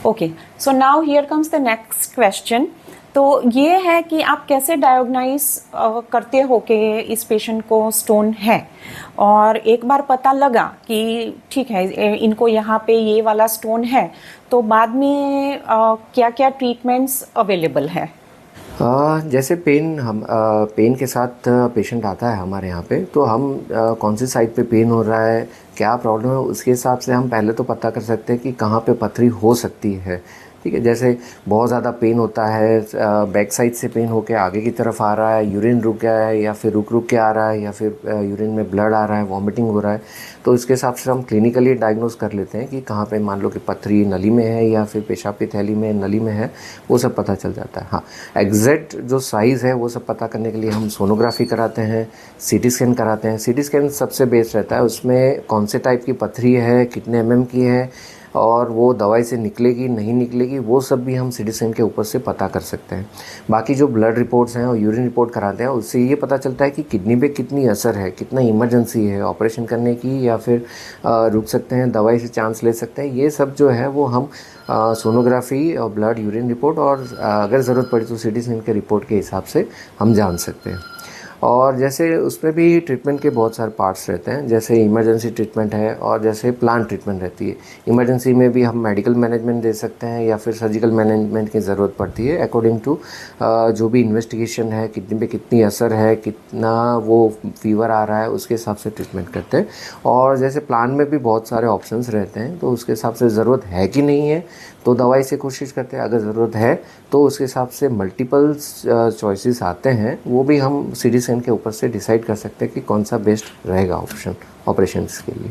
Okay, so now here comes the next question. तो ये है कि आप कैसे डायग्नाइज करते हो कि इस पेशेंट को स्टोन है, और एक बार पता लगा कि ठीक है इनको यहाँ पे ये वाला स्टोन है, तो बाद में क्या क्या ट्रीटमेंट्स अवेलेबल है? जैसे पेन के साथ पेशेंट आता है हमारे यहाँ पे, तो हम कौन सी साइड पे पेन हो रहा है, क्या प्रॉब्लम है, उसके हिसाब से हम पहले तो पता कर सकते हैं कि कहाँ पे पथरी हो सकती है। ठीक है, जैसे बहुत ज़्यादा पेन होता है, बैक साइड से पेन होके आगे की तरफ आ रहा है, यूरिन रुक गया है या फिर रुक रुक के आ रहा है, या फिर यूरिन में ब्लड आ रहा है, वॉमिटिंग हो रहा है, तो इसके हिसाब से हम क्लिनिकली डायग्नोस कर लेते हैं कि कहाँ पे मान लो कि पथरी नली में है या फिर पेशाब की थैली में नली में है, वो सब पता चल जाता है। हाँ, एग्जैक्ट जो साइज़ है वो सब पता करने के लिए हम सोनोग्राफी कराते हैं, सीटी स्कैन कराते हैं। सीटी स्कैन सबसे बेस्ट रहता है, उसमें कौन से टाइप की पथरी है, कितने mm की है, और वो दवाई से निकलेगी नहीं निकलेगी, वो सब भी हम सीटी स्कैन के ऊपर से पता कर सकते हैं। बाकी जो ब्लड रिपोर्ट्स हैं और यूरिन रिपोर्ट कराते हैं, उससे ये पता चलता है कि किडनी पे कितनी असर है, कितना इमरजेंसी है ऑपरेशन करने की, या फिर रुक सकते हैं, दवाई से चांस ले सकते हैं। ये सब जो है वो हम सोनोग्राफी और ब्लड यूरिन रिपोर्ट और अगर ज़रूरत पड़ी तो सीटी स्कैन के रिपोर्ट के हिसाब से हम जान सकते हैं। और जैसे उसमें भी ट्रीटमेंट के बहुत सारे पार्ट्स रहते हैं, जैसे इमरजेंसी ट्रीटमेंट है और जैसे प्लान ट्रीटमेंट रहती है। इमरजेंसी में भी हम मेडिकल मैनेजमेंट दे सकते हैं या फिर सर्जिकल मैनेजमेंट की ज़रूरत पड़ती है, अकॉर्डिंग टू जो भी इन्वेस्टिगेशन है, कितने पे कितनी असर है, कितना वो फीवर आ रहा है, उसके हिसाब से ट्रीटमेंट करते हैं। और जैसे प्लान में भी बहुत सारे ऑप्शंस रहते हैं, तो उसके हिसाब से ज़रूरत है कि नहीं है तो दवाई से कोशिश करते हैं, अगर ज़रूरत है तो उसके हिसाब से मल्टीपल चॉइसेस आते हैं, वो भी हम सीटी स्कैन के ऊपर से डिसाइड कर सकते हैं कि कौन सा बेस्ट रहेगा ऑप्शन ऑपरेशंस के लिए।